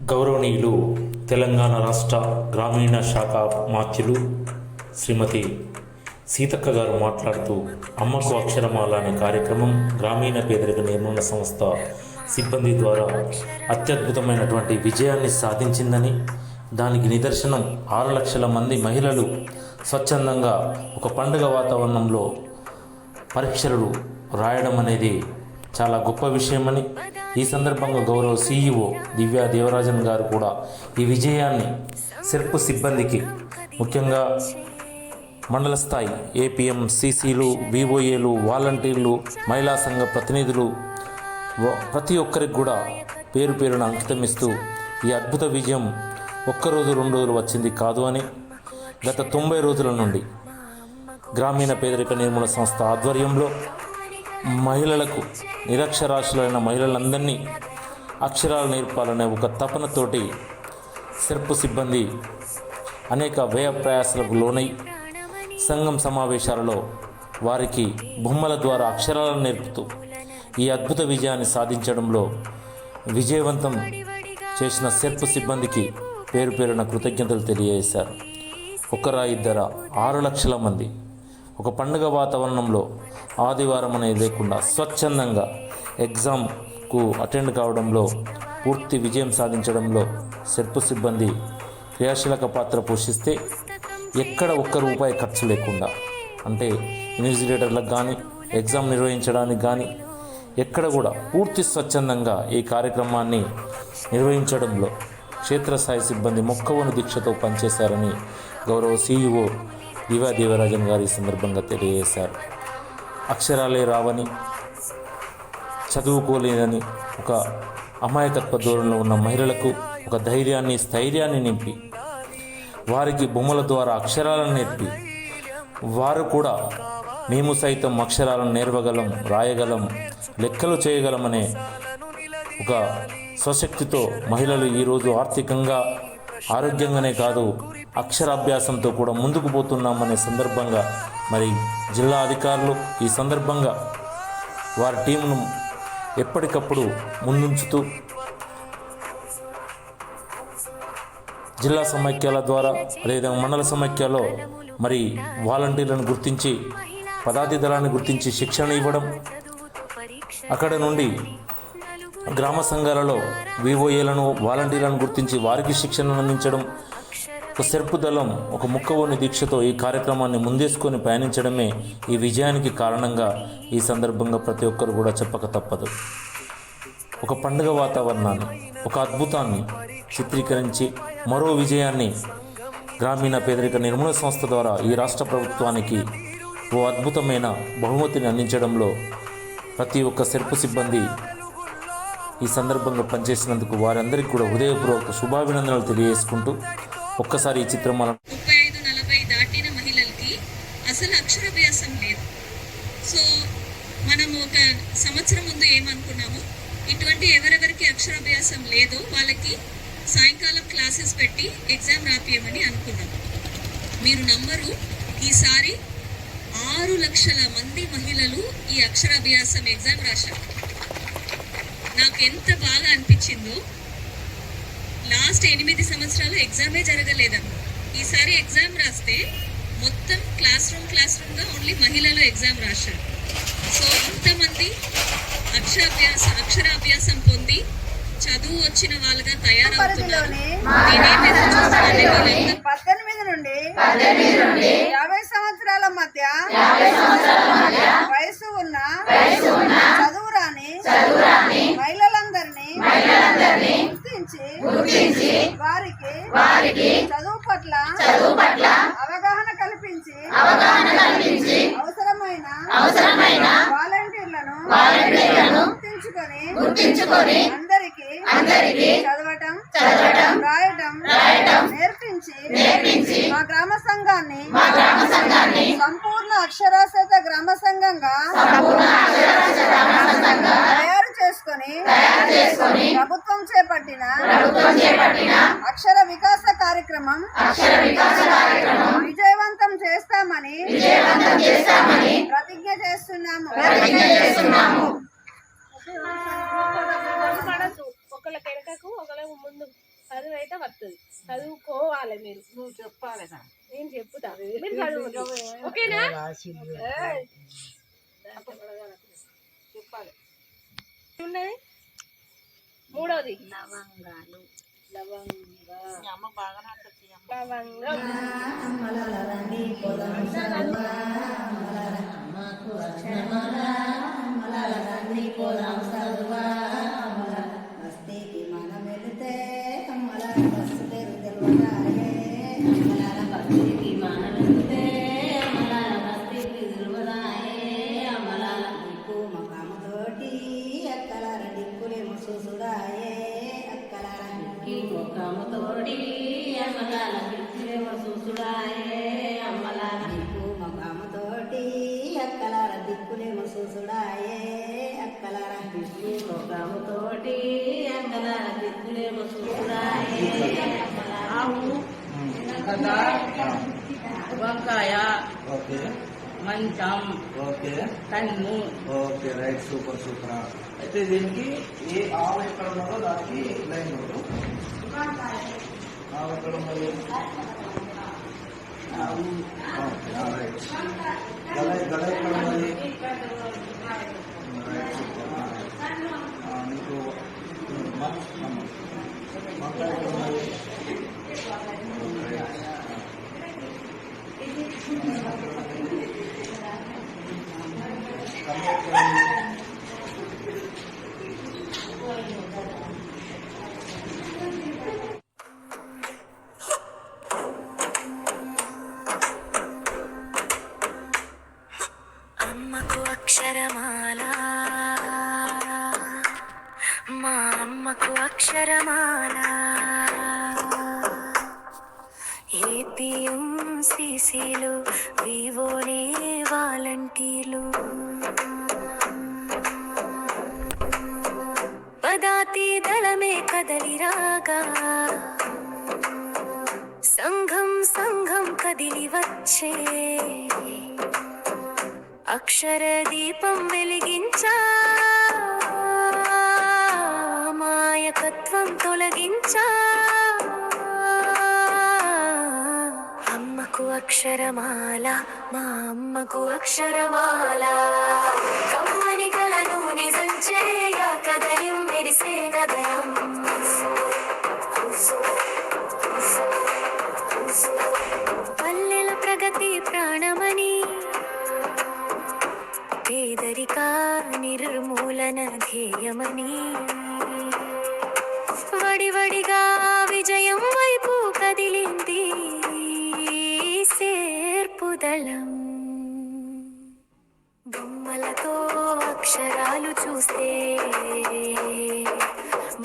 గౌరవనీయులు తెలంగాణ రాష్ట్ర గ్రామీణ శాఖ మాత్యులు శ్రీమతి సీతక్క గారు మాట్లాడుతూ అమ్మకు అక్షరమాల అనే కార్యక్రమం గ్రామీణ పేదరిక నిర్మూలన సంస్థ సిబ్బంది ద్వారా అత్యద్భుతమైనటువంటి విజయాన్ని సాధించిందని, దానికి నిదర్శనం 6 లక్షల మంది మహిళలు స్వచ్ఛందంగా ఒక పండుగ వాతావరణంలో పరీక్షలు రాయడం అనేది చాలా గొప్ప విషయమని, ఈ సందర్భంగా గౌరవ సిఇఓ దివ్యా దేవరాజన్ గారు కూడా ఈ విజయాన్ని సెర్ప్ సిబ్బందికి, ముఖ్యంగా మండల స్థాయి ఏపీఎం సిసిలు, విఓఏలు, వాలంటీర్లు, మహిళా సంఘ ప్రతినిధులు ప్రతి ఒక్కరికి కూడా పేరు పేరున అంకితమిస్తూ ఈ అద్భుత విజయం ఒక్కరోజు 2 రోజులు వచ్చింది కాదు అని, గత 90 రోజుల నుండి గ్రామీణ పేదరిక నిర్మూలన సంస్థ ఆధ్వర్యంలో మహిళలకు, నిరక్షరాస్యులైన మహిళలందరినీ అక్షరాలు నేర్పాలనే ఒక తపనతోటి సెర్ప్ సిబ్బంది అనేక వ్యయ ప్రయాసాలకు లోనై సంఘం సమావేశాలలో వారికి బొమ్మల ద్వారా అక్షరాలను నేర్పుతూ ఈ అద్భుత విజయాన్ని సాధించడంలో విజయవంతం చేసిన సెర్ప్ సిబ్బందికి పేరు పేరున కృతజ్ఞతలు తెలియజేశారు. ఒకరా ఇద్దరా 6 లక్షల మంది ఒక పండుగ వాతావరణంలో ఆదివారం అనేది లేకుండా స్వచ్ఛందంగా ఎగ్జామ్కు అటెండ్ కావడంలో పూర్తి విజయం సాధించడంలో సెర్ప్ సిబ్బంది క్రియాశీలక పాత్ర పోషిస్తే, ఎక్కడ ఒక్క రూపాయి ఖర్చు లేకుండా, అంటే ఇన్విజిలేటర్లకు కానీ ఎగ్జామ్ నిర్వహించడానికి కానీ ఎక్కడ కూడా పూర్తి స్వచ్ఛందంగా ఈ కార్యక్రమాన్ని నిర్వహించడంలో క్షేత్రస్థాయి సిబ్బంది మొక్కవోని దీక్షతో పనిచేశారని గౌరవ సిఇఓ దివ్యా దేవరాజన్ గారు ఈ సందర్భంగా తెలియజేశారు. అక్షరాలే రావని, చదువుకోలేదని ఒక అమాయకత్వ ధోరణిలో ఉన్న మహిళలకు ఒక ధైర్యాన్ని, స్థైర్యాన్ని నింపి వారికి బొమ్మల ద్వారా అక్షరాలను నేర్పి, వారు కూడా మేము సైతం అక్షరాలను నేర్వగలం, రాయగలం, లెక్కలు చేయగలమనే ఒక స్వశక్తితో మహిళలు ఈరోజు ఆర్థికంగా, ఆరోగ్యంగానే కాదు అక్షరాభ్యాసంతో కూడా ముందుకు పోతున్నామనే సందర్భంగా మరి జిల్లా అధికారులు ఈ సందర్భంగా వారి టీంను ఎప్పటికప్పుడు ముందుంచుతూ జిల్లా సమైక్యాల ద్వారా, అదేవిధంగా మండల సమైక్యాలో మరి వాలంటీర్లను గుర్తించి, పదాతి దళాన్ని గుర్తించి శిక్షణ ఇవ్వడం, అక్కడ నుండి గ్రామ సంఘాలలో విఓఏలను, వాలంటీర్లను గుర్తించి వారికి శిక్షణ అందించడం, ఒక సెర్ప్ దళం ఒక ముక్కవోని దీక్షతో ఈ కార్యక్రమాన్ని ముందేసుకొని పయనించడమే ఈ విజయానికి కారణంగా ఈ సందర్భంగా ప్రతి ఒక్కరు కూడా చెప్పక తప్పదు. ఒక పండుగ వాతావరణాన్ని, ఒక అద్భుతాన్ని చిత్రీకరించి మరో విజయాన్ని గ్రామీణ పేదరిక నిర్మూలన సంస్థ ద్వారా ఈ రాష్ట్ర ప్రభుత్వానికి ఓ అద్భుతమైన బహుమతిని అందించడంలో ప్రతి ఒక్క సెర్ప్ సిబ్బంది ఈ సందర్భంగా పనిచేసినందుకు వారందరికీ కూడా హృదయపూర్వక శుభాభినందనలు తెలియజేసుకుంటూ, ఒక్కసారి ఈ చిత్రం 35-40 దాటిన మహిళలకి అసలు అక్షరాభ్యాసం లేదు. సో మనము ఒక సంవత్సరం ముందు ఏమనుకున్నాము, ఇటువంటి ఎవరెవరికి అక్షరాభ్యాసం లేదో వాళ్ళకి సాయంకాలం క్లాసెస్ పెట్టి ఎగ్జామ్ రాపియమని అనుకున్నాము. మీరు నమ్మరు, ఈసారి 6 లక్షల మంది మహిళలు ఈ అక్షరాభ్యాసం ఎగ్జామ్ రాశారు. నాకు ఎంత బాగా అనిపించిందో. లాస్ట్ 8 సంవత్సరాలు ఎగ్జామే జరగలేదమ్మా. ఈసారి ఎగ్జామ్ రాస్తే మొత్తం క్లాస్ రూమ్గా ఓన్లీ మహిళలు ఎగ్జామ్ రాశారు. సో ఇంతమంది అక్షరాభ్యాసం పొంది చదువు వచ్చిన వాళ్ళుగా తయారవుతున్నారు. 18 నుండి 50 సంవత్సరాల మధ్య వయసు ఉన్న చదువు రాని మహిళలందరినీ గుర్తించి వారికి చదువు పట్ల అవగాహన కల్పించి అవసరమైన వాలంటీర్లను గుర్తించుకొని అందరికీ చదవటం రాయటం నేర్పించి మా గ్రామ సంఘాన్ని సంపూర్ణ అక్షరాస్యత గ్రామ సంఘంగా తయారు చేసుకొని ప్రభుత్వం చేపట్టిన అక్షర వికాస కార్యక్రమం విజయవంతం చేస్తామని ప్రతిజ్ఞ చేస్తున్నాము. ఒకళ్ళకి వెనకకు ఒకళ్ళకి ముందు చదువు అయితే వస్తుంది, చదువుకోవాలి మీరు. నువ్వు చెప్పాలి కదా. నేను చెప్పుతా, మీరు చదువు ఓకేనా? చెప్పాలి. ఉన్నది మూడోది లవంగాలు. లవంగం. అమ్మ బాగానే అంటుంది. లవంగం వంకాయ, ఓకే మంచం, ఓకే కన్ను. Okay right, super super. అయితే దీనికి ఏ ఆవు ఎక్కడ ఉన్నదో దానికి లైన్ ఉండదు. ఆవు ఎక్కడ ఉన్నది? Okay right. గడ ఎక్కడ ఉన్నది? Right super. నీకు వంకాయ ఎక్కడ ఉన్నది? రైట్. అమ్మకు అక్షరమాల, మా అమ్మకు అక్షరమాల. ఏపీఎం సిసిలు వివోనే వాలంటీర్లు, పదాతి దళమే కదలిరాగా సంఘం సంఘం కదిలి వచ్చే. అక్షర దీపం వెలిగించా, మాయకత్వం తొలగించా. అమ్మకు అక్షరమాల, మా అమ్మకు అక్షరమాల. కమ్మని కలను నిజం చేయ కదయం మెరిసే హృదయం. పల్లెల ప్రగతి ప్రాణమని, పేదరిక నిర్మూలన ధ్యేయమని. వడివడిగా విజయం వైపు కదిలింది సేర్పుదళం. బొమ్మలతో అక్షరాలు చూస్తే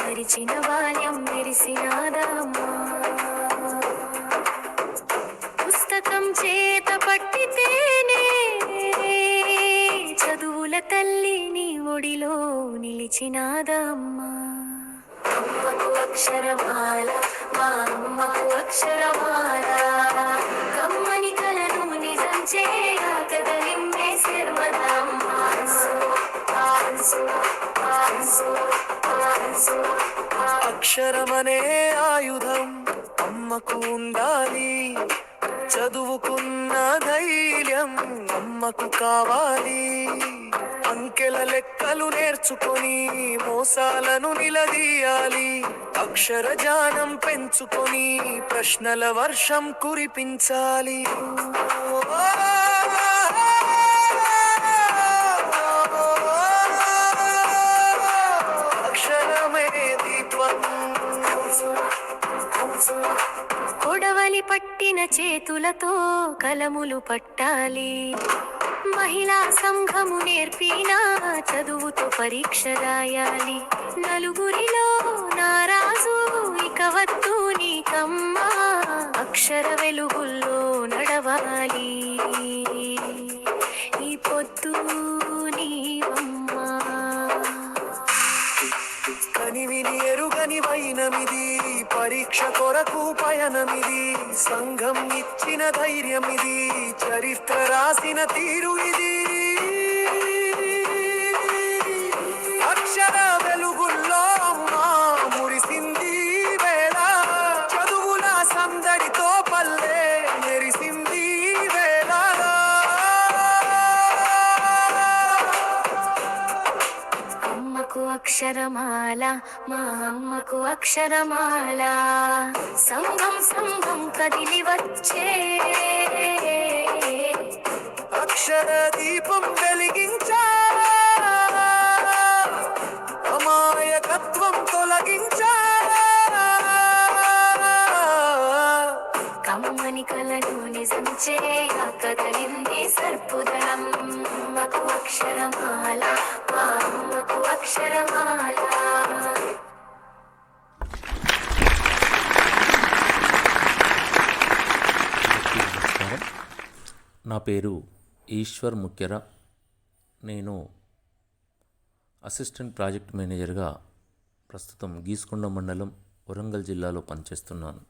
మరిచిన బాల్యం మెరిసినాదమ్మా. పుస్తకం చేత పట్టితేనే చదువుల తల్లి నీ ఒడిలో నిలిచినాదమ్మా. అమ్మకు అక్షరమాల, మా అమ్మకు అక్షరమాల. కమ్మని కలను నిజం చేయగా కదలిందే శర్మదమ్మా. అక్షరమనే ఆయుధం అమ్మకు ఉండాలి, చదువుకున్న ధైర్యం అమ్మకు కావాలి. అంకెల లెక్కలు నేర్చుకొని మోసాలను నిలదీయాలి. అక్షర జ్ఞానం పెంచుకొని ప్రశ్నల వర్షం కురిపించాలి. అక్షరమే దీపం. కొడవలి పట్టిన చేతులతో కలములు పట్టాలి. మహిళా సంఘము నేర్పిన చదువుతో పరీక్ష రాయాలి. నలుగురిలో నారాజు ఇక వద్దు నీకమ్మా. అక్షర వెలుగుల్లో నడవాలి ఈ పొద్దు నీవమ్మా. కనివిని ఎరుగని వైనమిది, పరీక్ష కొరకు పయనమిది. సంఘం ఇచ్చిన ధైర్యమిది, చరిత్ర రాసిన తీరు ఇది. అక్షర వెలుగుల్లో అమ్మా మురిసింది వేళ. అక్షరమాల మా అమ్మకు అక్షరమాల సంఘం సంఘం కదిలి వచ్చే అక్షర దీపం వెలిగించా అమాయకత్వం తొలగించా కమ్మని కలను నిజం చేయ కదలింది సర్పుదళం అమ్మకు అక్షరమాల మా అమ్మకు అక్షరమాల. నమస్కారం. నా పేరు ఈశ్వర్ ముఖ్యర. నేను అసిస్టెంట్ ప్రాజెక్ట్ మేనేజర్గా ప్రస్తుతం గీసుకొండ మండలం వరంగల్ జిల్లాలో పనిచేస్తున్నాను.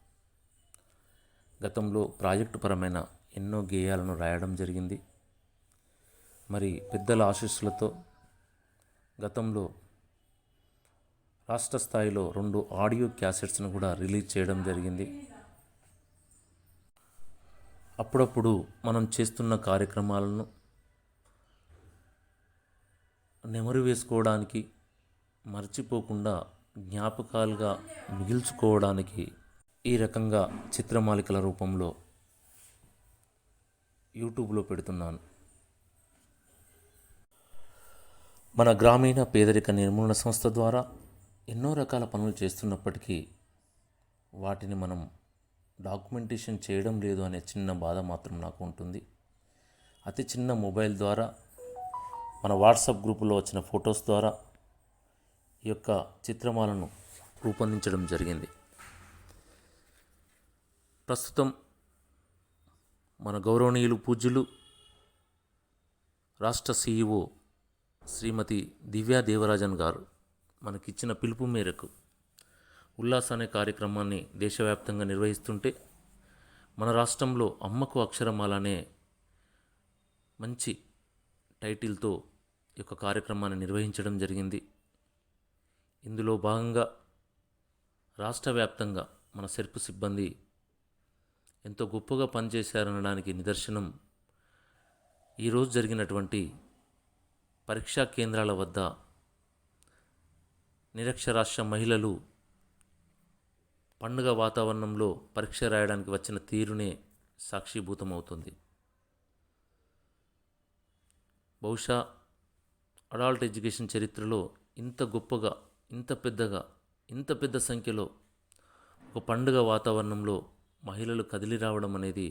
గతంలో ప్రాజెక్టు పరమైన ఎన్నో గేయాలను రాయడం జరిగింది. మరి పెద్దల ఆశీస్సులతో గతంలో రాష్ట్ర స్థాయిలో 2 ఆడియో క్యాసెట్స్ను కూడా రిలీజ్ చేయడం జరిగింది. అప్పుడప్పుడు మనం చేస్తున్న కార్యక్రమాలను నెమరు వేసుకోవడానికి, మర్చిపోకుండా జ్ఞాపకాలుగా మిగిల్చుకోవడానికి ఈ రకంగా చిత్రమాలికల రూపంలో యూట్యూబ్లో పెడుతున్నాను. మన గ్రామీణ పేదరిక నిర్మూలన సంస్థ ద్వారా ఎన్నో రకాల పనులు చేస్తున్నప్పటికీ వాటిని మనం డాక్యుమెంటేషన్ చేయడం లేదు అనే చిన్న బాధ మాత్రం నాకు ఉంటుంది. అతి చిన్న మొబైల్ ద్వారా మన వాట్సాప్ గ్రూపులో వచ్చిన ఫొటోస్ ద్వారా ఈ యొక్క చిత్రమాలను రూపొందించడం జరిగింది. ప్రస్తుతం మన గౌరవనీయులు పూజ్యులు రాష్ట్ర CEO శ్రీమతి దివ్యా దేవరాజన్ గారు మనకిచ్చిన పిలుపు మేరకు ఉల్లాస్ అనే కార్యక్రమాన్ని దేశవ్యాప్తంగా నిర్వహిస్తుంటే మన రాష్ట్రంలో అమ్మకు అక్షరమాల అనే మంచి టైటిల్తో ఈ యొక్క కార్యక్రమాన్ని నిర్వహించడం జరిగింది. ఇందులో భాగంగా రాష్ట్ర వ్యాప్తంగా మన సెర్పు సిబ్బంది ఎంతో గొప్పగా పనిచేశారనడానికి నిదర్శనం ఈరోజు జరిగినటువంటి పరీక్షా కేంద్రాల వద్ద నిరక్షరాస్య మహిళలు పండుగ వాతావరణంలో పరీక్ష రాయడానికి వచ్చిన తీరునే సాక్షిభూతమవుతుంది. బహుశా అడల్ట్ ఎడ్యుకేషన్ చరిత్రలో ఇంత గొప్పగా, ఇంత పెద్దగా, ఇంత పెద్ద సంఖ్యలో ఒక పండుగ వాతావరణంలో మహిళలు కదిలి రావడం అనేది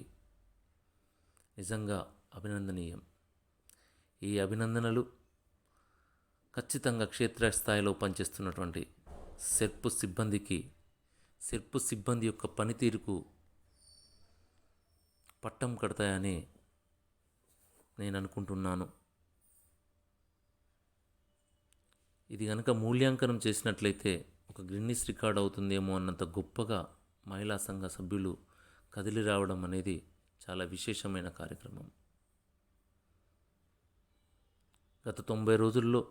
నిజంగా అభినందనీయం. ఈ అభినందనలు ఖచ్చితంగా క్షేత్రస్థాయిలో పనిచేస్తున్నటువంటి సెర్పు సిబ్బంది యొక్క పనితీరుకు పట్టం కడతాయని నేను అనుకుంటున్నాను. ఇది కనుక మూల్యాంకనం చేసినట్లయితే ఒక గిన్నిస్ రికార్డ్ అవుతుందేమో అన్నంత గొప్పగా మహిళా సంఘ సభ్యులు కదిలి రావడం అనేది చాలా విశేషమైన కార్యక్రమం. గత 90 రోజుల్లో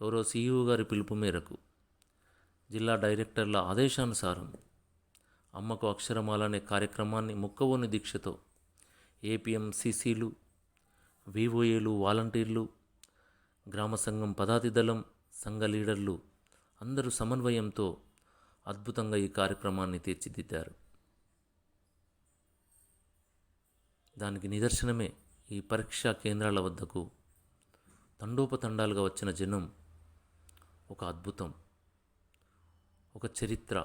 గౌరవ CEO గారి పిలుపు మేరకు జిల్లా డైరెక్టర్ల ఆదేశానుసారం అమ్మకు అక్షరమాల అనే కార్యక్రమాన్ని మొక్కవోని దీక్షతో APMCCలు, VOAలు, వాలంటీర్లు, గ్రామ సంఘం పదాతి దళం, సంఘ లీడర్లు అందరూ సమన్వయంతో అద్భుతంగా ఈ కార్యక్రమాన్ని తీర్చిదిద్దారు. దానికి నిదర్శనమే ఈ పరీక్షా కేంద్రాల వద్దకు తండోపతండాలుగా వచ్చిన జనం. ఒక అద్భుతం, ఒక చరిత్ర.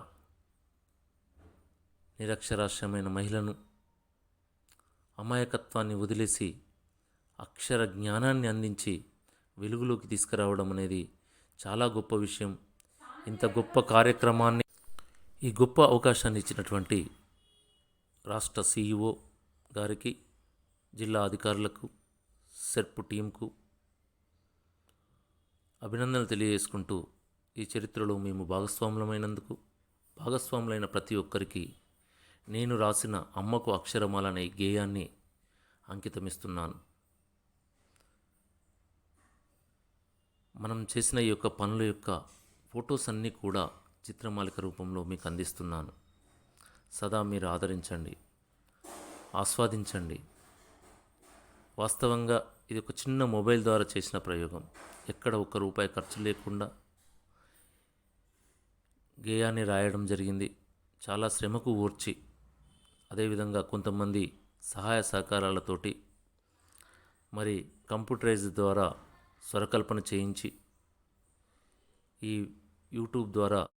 నిరక్షరాస్యమైన మహిళను అమాయకత్వాన్ని వదిలేసి అక్షర జ్ఞానాన్ని అందించి వెలుగులోకి తీసుకురావడం అనేది చాలా గొప్ప విషయం. ఇంత గొప్ప కార్యక్రమాన్ని, ఈ గొప్ప అవకాశాన్ని ఇచ్చినటువంటి రాష్ట్ర CEO గారికి, జిల్లా అధికారులకు, సెర్పు టీంకు అభినందనలు తెలియజేసుకుంటూ ఈ చరిత్రలో మేము భాగస్వాములైన ప్రతి ఒక్కరికి నేను రాసిన అమ్మకు అక్షరమాల అనే గేయాన్ని అంకితమిస్తున్నాను. మనం చేసిన ఈ యొక్క పనుల యొక్క ఫొటోస్ అన్నీ కూడా చిత్రమాలిక రూపంలో మీకు అందిస్తున్నాను. సదా మీరు ఆదరించండి, ఆస్వాదించండి. వాస్తవంగా ఇది ఒక చిన్న మొబైల్ ద్వారా చేసిన ప్రయోగం. ఎక్కడ ఒక్క రూపాయి ఖర్చు లేకుండా గేయాన్ని రాయడం జరిగింది. చాలా శ్రమకు ఓర్చి, అదేవిధంగా కొంతమంది సహాయ సహకారాలతోటి మరి కంప్యూటరైజ్ ద్వారా స్వరకల్పన చేయించి ఈ యూట్యూబ్ ద్వారా